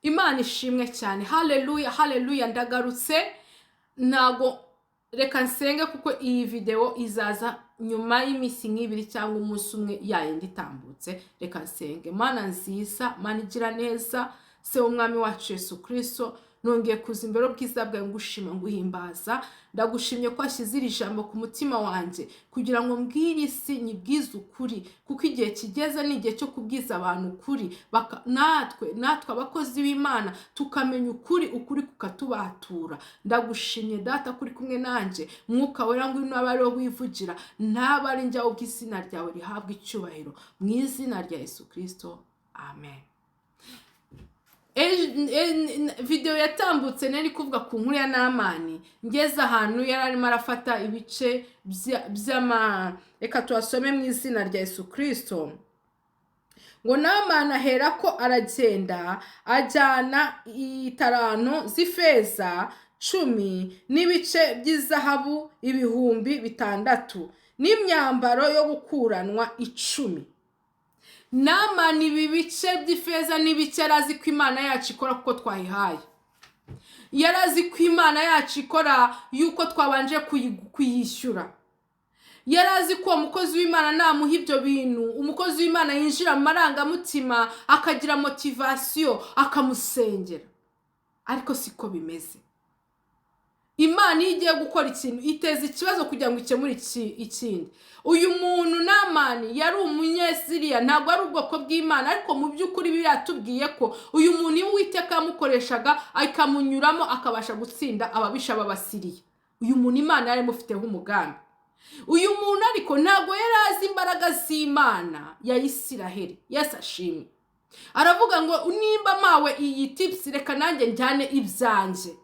Imana ishimwe cyane. Haleluya, haleluya. Ndagarutse, ntago reka nsenge kuko iyi video izaza nyuma y'iminsi nk'ibiri cyangwa umunsi umwe yayindi itambutse. Reka nsenge. Mana nziza, Mana igira neza, se umwami wacu Yesu Kristo, nongeye kuza imbere bwiza bwawe ngushima nguhimbaza. Ndagushimye ko ashyize iri jambo ku mutima wanjye kugira ngo mbwire isi nyibwize ukuri, kuko igihe kigeze ni igihe cyo kubwiza abantu ukuri. natwe abakozi b'Imana tukamenya ukuri kukatubatura. Ndagushimye data kuri kumwe nanjye, mwuka wera ngwino abe ariwo wivugira, ntaba ari njye ahubwo izina ryawe rihabwa icyubahiro, mu izina rya Yesu Kristo, amen. Video yatambutse nari kuvuga ku nkuru ya Namani, ngeze ahantu yari arimo arafata ibice reka tuhasome mu izina rya Yesu Kristo. Ngo Namani ahera ko aragenda ajyana italanto z'ifeza 10 n'ibice by'izahabu 600 n'imyambaro yo gukuranwa 10. Namani ibi bice by'ifeza n'ibice yarazi ko Imana yacu ikora kuko twayihaye. Yarazi ko Imana yacu ikora yuko twabanje kuyishyura. Yarazi ko umukozi w'Imana namuha ibyo bintu, umukozi w'Imana yinjira mu marangamutima akagira motivation akamusengera. Ariko siko bimeze. Imana iyo igiye gukora ikintu iteza ikibazo kugira ngo ikemure ikindi. Uyu muntu Namani yari umunyesiriya, ntabwo ari ubwoko bw'Imana, ariko mu by'ukuri biratubwiye ko uyu muntu iyo Uwiteka yamukoreshaga akamunyuramo akabasha gutsinda ababisha b'Abasiriya. Uyu muntu Imana yari imufiteho umugambi. Uyu muntu ariko ntabwo yari azi imbaraga z'Imana ya Isiraheli. Yesu ashimwe. Aravuga ngo nimba mawe iyi tips reka nanjye njyane ibyanjye.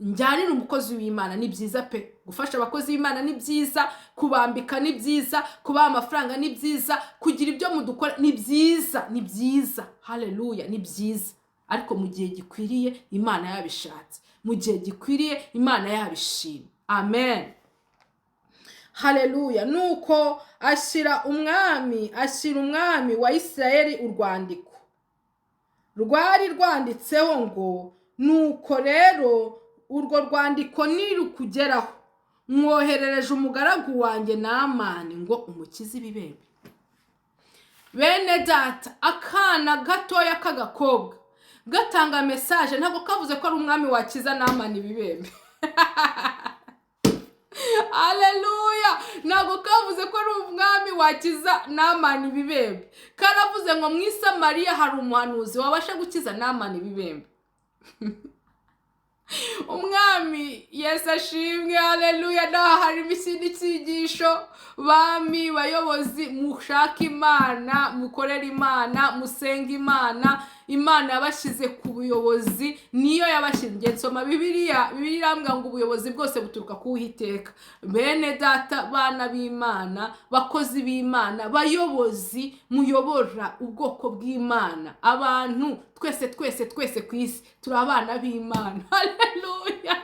Njyanira umukozi w'Imana ni byiza pe. Gufasha abakozi b'Imana ni byiza, kubambika ni byiza, kubaha amafaranga ni byiza, kugira ibyo mudukora ni byiza, ni byiza. Haleluya, ni byiza. Ariko mu gihe gikwiriye Imana yabishatse, mu gihe gikwiriye Imana yabishimye. Amen. Haleluya. Nuko ashyira umwami wa Isirayeli urwandiko. Rwari rwanditseho ngo, nuko rero urwo rwandiko nirukugeraho, mwoherereje umugaragu wanjye Namani ngo umukize ibibembe. Bene data, akana gatoya k'agakobwa gatanga message, ntabwo kavuze ko ari umwami wakiza Namani ibibembe. Haleluya. Ntabwo kavuze ko ari umwami wakiza Namani ibibembe. Karavuze ngo mu Isamariya hari umuhanuzi wabasha gukiza Namani ibibembe. Umwami Yesu ashimwe. Haleluya. Hari ikindi cyigisho, bami bayobozi, mushaka Imana, mukorera Imana, musenga Imana. Imana yabashyize ku buyobozi, niyo yabashingiye. Nsoma Bibiliya irambwira ngo ubuyobozi bwose buturuka ku Uwiteka. Bene data, bana b'Imana, bakozi b'Imana, bayobozi muyobora ubwoko bw'Imana, abantu twese ku isi turi abana b'Imana. Haleluya.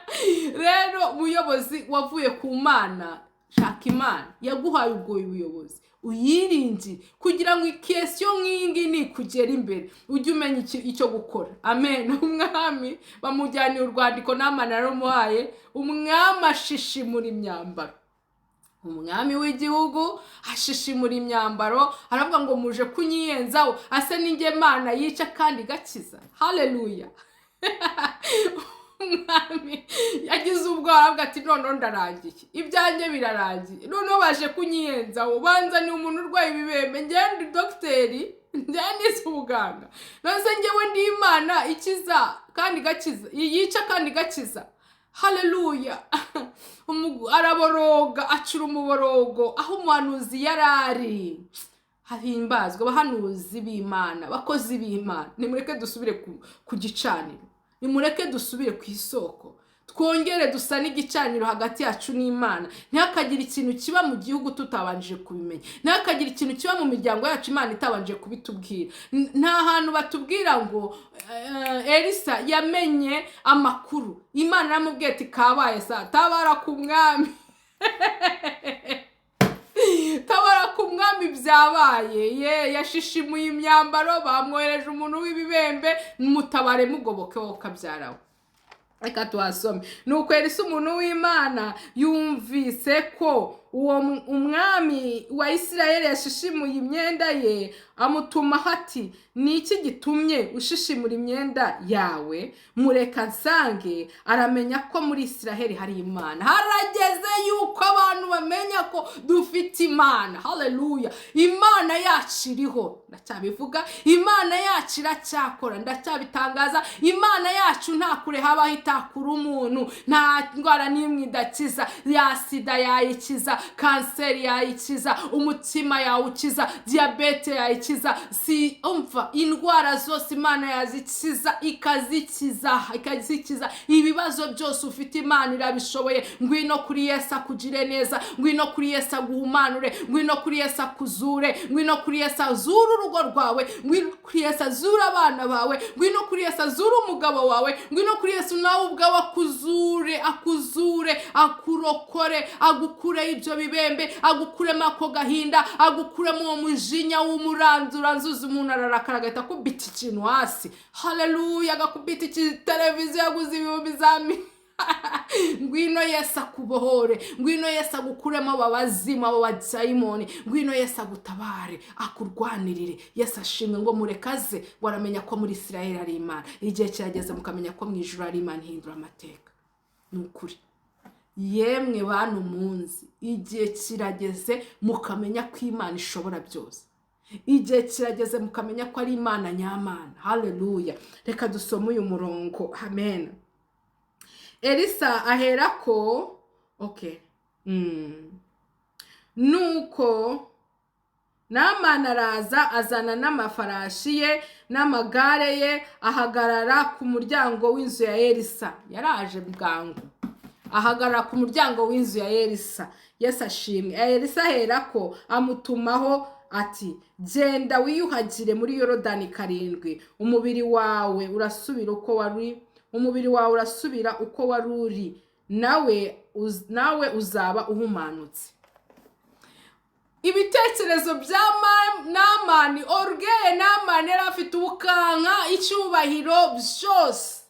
Rero muyobozi wavuye ku Mana, shaka Imana yaguhaye ubwo buyobozi, uyirinze kugira ngo ikesyo nk'ingi nikugera imbere, ujye umenya icyo gukora. Amen. Umwami bamujyaniye urwandiko Namani yarumuhaye, umwami ashishimura imyambaro. Umwami w'igihugu ashishimura imyambaro, aravuga ngo muje kunyiyenzaho, ase ninjye Mana yica kandi gakiza. Haleluya. Umwami yagize ubwoba ati none ndarangiye, ibyanjye birarangiye, none baje kunyiyenzaho, banzaniye umuntu urwaye ibibembe, ngende docteri, ngende ubuganga, none njyewe ndi Imana ikiza kandi gakiza, yica kandi gakiza. Haleluya. Araboroga, acura umuborogo aho umuhanuzi yarari. Hahimbazwe abahanuzi b'Imana, bakozi b'Imana. Nimureke dusubire ku gicaniro, nimureke dusubire ku isoko, twongere dusana igicaniro hagati yacu n'Imana. Ntihakagire ikintu kiba mu gihugu tutabanjije kubimenya, ntihakagire ikintu kiba mu miryango yacu Imana itabanje kubitubwira. Nta hantu batubwira ngo Elisa yamenye amakuru, Imana yaramubwiye ati kabaye saa tabara ku mwami. Tabara ku mwami umwami byabaye yashishimuye imyambaro, bamwohereje umuntu w'ibibembe, mutabare mugoboke wowe kabyarawe. Reka tuhasome. Nuko Elisa umuntu w'Imana yumvise ko uwo umwami wa Isirayeli yashishimuye imyenda ye, amutuma ati, niki gitumye ushishimura imyenda yawe? Mureka nsange aramenya ko muri Isirayeli hari Imana. Harageze yuko abantu bamenya ko dufite Imana. Haleluya. Imana yacu iriho, ndacyabivuga. Imana yacu iracyakora, ndacyabitangaza. Imana yacu nta kure habaho itakura umuntu, nta ndwara n'imwe idakiza. Ya sida yayikiza, kanseri yayikiza, umutima yawukiza, diabete yayikiza. Si umva, indwara zose Imana yazikiza, ikazikiza. Ibibazo byose ufite Imana irabishoboye. Ngwino kuri Yesu akugire neza, ngwino kuri Yesu aguhumanure, ngwino kuri Yesu akuzure, ngwino kuri Yesu azure urugo rwawe, ngwino kuri Yesu azure abana bawe, ngwino kuri Yesu azure umugabo wawe, ngwino kuri Yesu nawe ubwawe akuzure, akurokore, agukure ibyo bibembe, agukuremo ako gahinda, agukuremo uwo mujinya w'umurandura nzuzi. Umuntu ararakara agahita akubita ikintu hasi. Haleluya. Agakubita televiziyo yaguze ibihumbi zami. Ngwino Yesu akubohore, ngwino Yesu agukuremo ababazima, abo badayimoni, ngwino Yesu agutabare, akurwanirire. Yesu ashimwe ngo murekaze, baramenya ko muri Isirayeli ari Imana. Igihe kirageze mukamenya ko mu ijuru ari Imana ihindura amateka. Nukuri yemwe bantu munsi, igihe kirageze mukamenya ko Imana ishobora byose. Igihe kirageze mukamenya ko ari Imana nyamana. Haleluya. Reka dusome uyu murongo. Amen. Elisa aherako nuko Naamani araza, azana n'amafarashi ye n'amagare ye, ahagarara ku muryango w'inzu ya Elisa. Yaraje bwangu, ahagarara ku muryango w'inzu ya Elisa. Yesu ashimwe. Elisa aherako amutumaho ati, genda wiyuhagire muri Yorodani 7, umubiri wawe urasubira uko wari uri, nawe uzaba uhumanutse. Ibitekerezo bya Naamani, orgueil Naamani yari afite ubukanka, icyubahiro byose.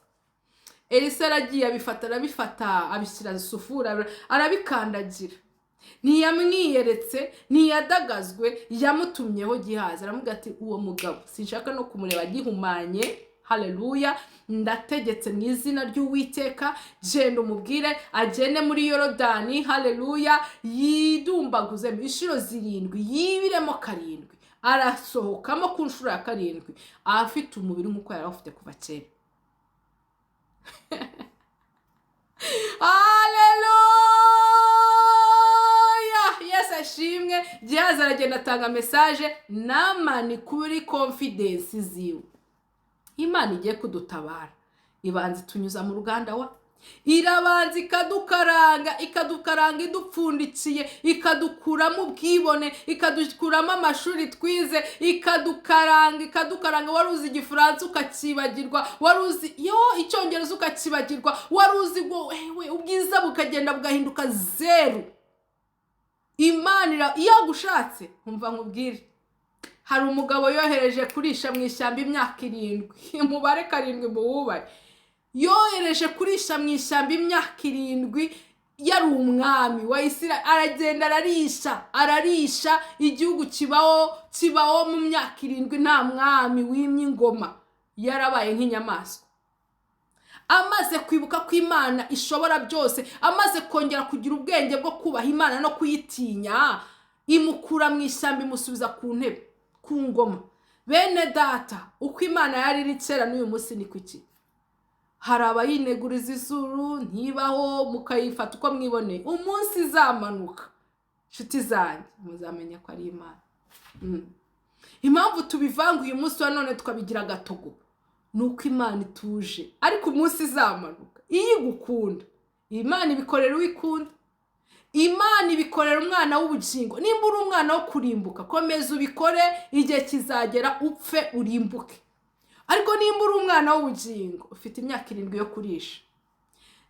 Elisa aragiye arabifata abishyira isufura, arabikandagira. Ntiyamwiyeretse, ntiyadagazwe, yamutumyeho Gihazi. Aramubwira ati, uwo mugabo sinshaka no kumureba gihumanye. Haleluya. Ndategetse mu izina ry'Uwiteka, genda umubwire agende muri Yorodani. Haleluya. Yidumbaguze inshuro 7, yibiremo 7. Arasohokamo ku nshuro ya 7, afite umubiri nk'uko yari afite kuva kera. Haleluya. Yesu ashimwe. Gihazi aragenda atanga message Naamani kuri confidence ziwe. Imana igiye kudutabara, ibanza tunyuza mu ruganda irabanza ikadukaranga idupfundikiye, ikadukuramo ubwibone, ikadukuramo amashuri twize, ikadukaranga. Wari uzi igifaransa ukakibagirwa, wari uzi icyongereza ukakibagirwa, wari uzi ubwiza bukagenda bugahinduka 0. Imana iyo gushatse, umva nkubwire, hari umugabo yohereje kurisha mu ishyamba imyaka 7, umubare 7 muwubaye. Yohereje kurisha mu ishyamba imyaka 7, yari umwami wa Isirayeli. Aragenda ararisha, igihugu kibaho mu myaka 7 nta mwami wimye ingoma, yarabaye nk'inyamaswa. Amaze kwibuka ko Imana ishobora byose, amaze kongera kugira ubwenge bwo kubaha Imana no kuyitinya, imukura mu ishyamba imusubiza ku ntebe, ku ngoma. Bene data, uko Imana yari iri kera n'uyu munsi ni kuki? Hari abayineguriza izuru, ntibaho, mukayifata uko mwiboneye. Umunsi izamanuka, nshuti zanjye, muzamenya ko ari Imana. Impamvu tubivanga uyu munsi wa none tukabigira gatogo, nuko Imana ituje. Ariko umunsi izamanuka, iyo igukunda, Imana ibikorera uwikunda. Imana ibikorera umwana w'ubugingo. Nimba uri umwana wo kurimbuka, komeza ubikore, igihe kizagera upfe urimbuke. Ariko nimba uri umwana w'ubugingo, ufite imyaka 7 yo kurisha,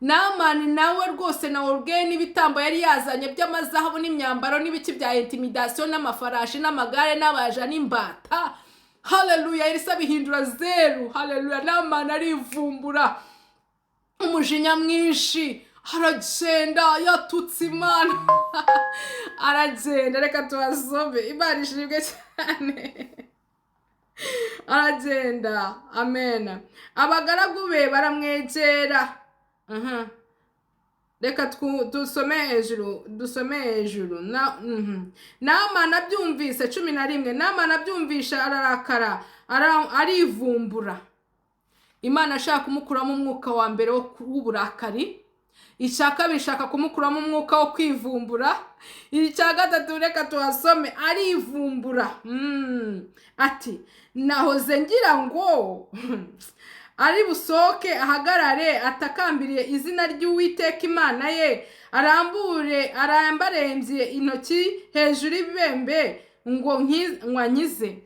Namani nawe rwose na organe n'ibitambo yari yazanye by'amazahabu n'imyambaro n'ibiki bya intimidation n'amafarashi n'amagare n'abaja n'imbata. Haleluya, Elisa bihindura zeru. Haleluya, Namani arivumbura umujinya mwinshi, aragenda yatutse Imana. Aragenda, reka tubasome, Imana ishimwe cyane. Aragenda, amen. Abagaragu be baramwegera. Reka dusome hejuru. Namani abyumvise 11. Namani abyumvisha ararakara, arivumbura. Imana ashaka kumukuramo umwuka wa mbere w'uburakari, icya kabiri ishaka kumukuramo umwuka wo kwivumbura, icya gatatu reka tuhasome, arivumbura. Ati nahoze ngira ngo ari busohoke ahagarare atakambiriye izina ry'Uwiteka Imana ye, arambarembye intoki hejuru y'ibibembe ngo nkize.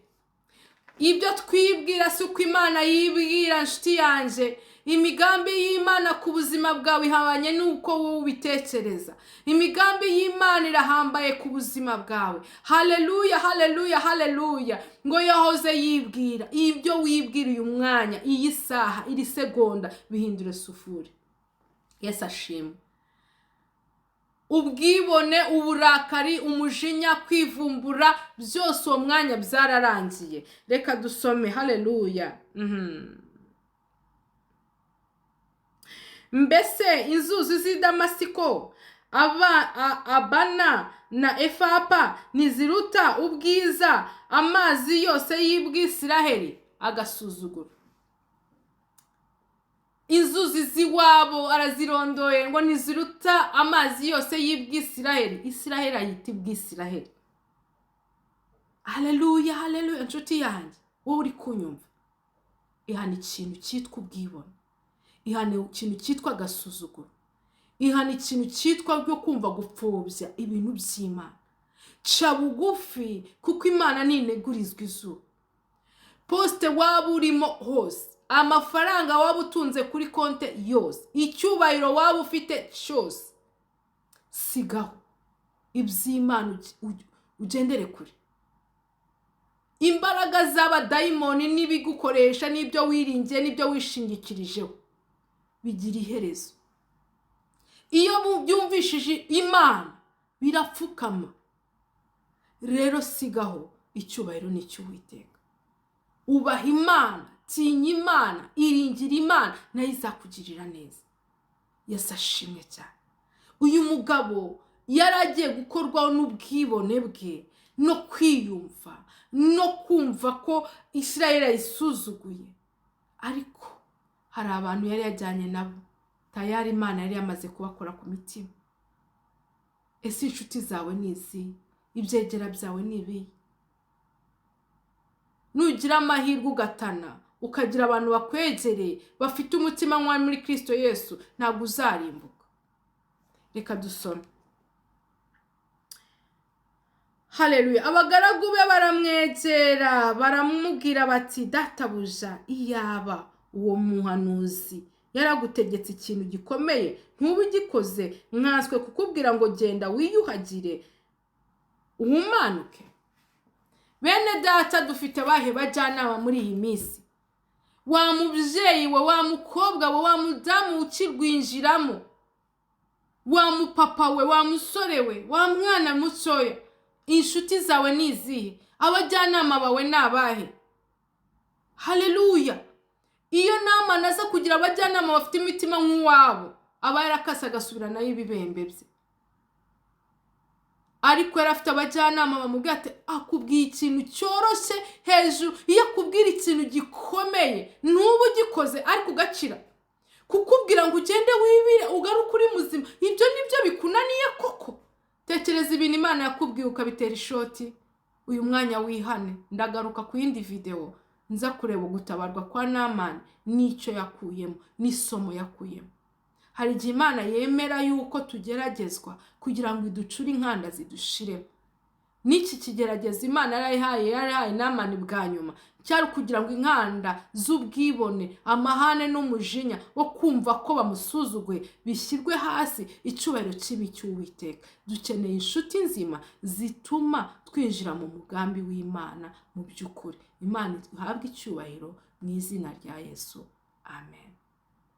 Ibyo twibwira si uko Imana yibwira, nshuti yanjye. Imigambi y'Imana ku buzima bwawe ihabanye n'uko wowe ubitekereza. Imigambi y'Imana irahambaye ku buzima bwawe. Haleluya, haleluya, haleluya. Ngo yahoze yibwira. Ibyo wibwira uyu mwanya, iyi saha, iri segonda bihindure sufuri. Yesu ashimwe. Ubwibone, uburakari, umujinya, kwivumbura, byose uwo mwanya byararangiye. Reka dusome. Haleluya. Mbese inzuzi z'i Damasiko, Abana na Efapa ntiziruta ubwiza amazi yose y'Ibwisiraheli? Agasuzuguro. Inzuzi z'iwabo arazirondoye ngo ntiziruta amazi yose y'Ibwisiraheli. Isiraheli ayita Ibwisiraheli. Haleluya, haleluya. Nshuti yanjye, wowe uri kunyumva, ihana ikintu cyitwa ubwibone, ihana ikintu cyitwa agasuzuguro, ihana ikintu cyitwa byo kumva gupfobya ibintu by'Imana. Ca bugufi, kuko Imana nintegurizwa izuba. Poste waba urimo hose, amafaranga waba utunze kuri konte yose, icyubahiro waba ufite cyose, sigaho iby'Imana ugendere kure. Imbaraga z'abadayimoni n'ibigukoresha n'ibyo wiringiye n'ibyo wishingikirijeho bigira iherezo. Iyo byumvishije Imana birapfukama. Rero sigaho icyubahiro n'icy'Uwiteka. Ubaha Imana, tinya Imana, iringira Imana, nayo izakugirira neza. Yesu ashimwe cyane. Uyu mugabo yaragiye gukorwaho n'ubwibone bwe no kwiyumva no kumva ko Isirayeli ayisuzuguye. Ariko hari abantu yari yajyanye nabo, tayari Imana yari yamaze kubakora ku mitima. Ese inshuti zawe ni izi? Ibyegera byawe ni ibi? Nugira amahirwe ugatana, ukagira abantu bakwegereye bafite umutima nk'uwa muri Kristo Yesu, ntabwo uzarimbuka. Reka dusome. Haleluya. Abagaragu be baramwegera, baramubwira bati, databuja, iyaba uwo muhanuzi yaragutegetse ikintu gikomeye ntubugikoze, mwanswe kukubwira ngo genda wiyuhagire uhumanuke. Bene data, dufite bahe bajyanama muri iyi minsi. Wa mubyeyi we, wa mukobwa we, wa mudamu ukirwinjiramo, wa mupapa we, wa musore we, wa mwana mutoya, inshuti zawe ni izihe? Abajyanama bawe ni abahe? Haleluya. Iyo Namani aza kugira abajyanama bafite imitima nk'uwabo, aba yarakase agasubira nayo ibibembe bye. Ariko yari afite abajyanama bamubwira ati, akubwiye ikintu cyoroshye hejuru, iyo akubwira ikintu gikomeye ntubu gikoze ariko ugakira. Kukubwira ngo ugende wibire ugaruke uri muzima, ibyo nibyo bikunaniye koko? Tekereza ibintu Imana yakubwiye ukabitera ishoti. Uyu mwanya wihane. Ndagaruka ku yindi video nza kureba gutabarwa kwa Namani n'icyo yakuyemo, n'isomo yakuyemo. Hari igihe Imana yemera yuko tugeragezwa kugira ngo iducure inkanda zidushiremo. n'iki kigerageza Imana yarayihaye Namani bwa nyuma cyari kugira ngo inkanda z'ubwibone, amahane n'umujinya wo kumva ko bamusuzuguye bishyirwe hasi, icyubahiro kibi cy'Uwiteka. Dukeneye inshuti nzima zituma twinjira mu mugambi w'Imana mu by'ukuri. Imana ihabwe icyubahiro mu izina rya Yesu. Amen.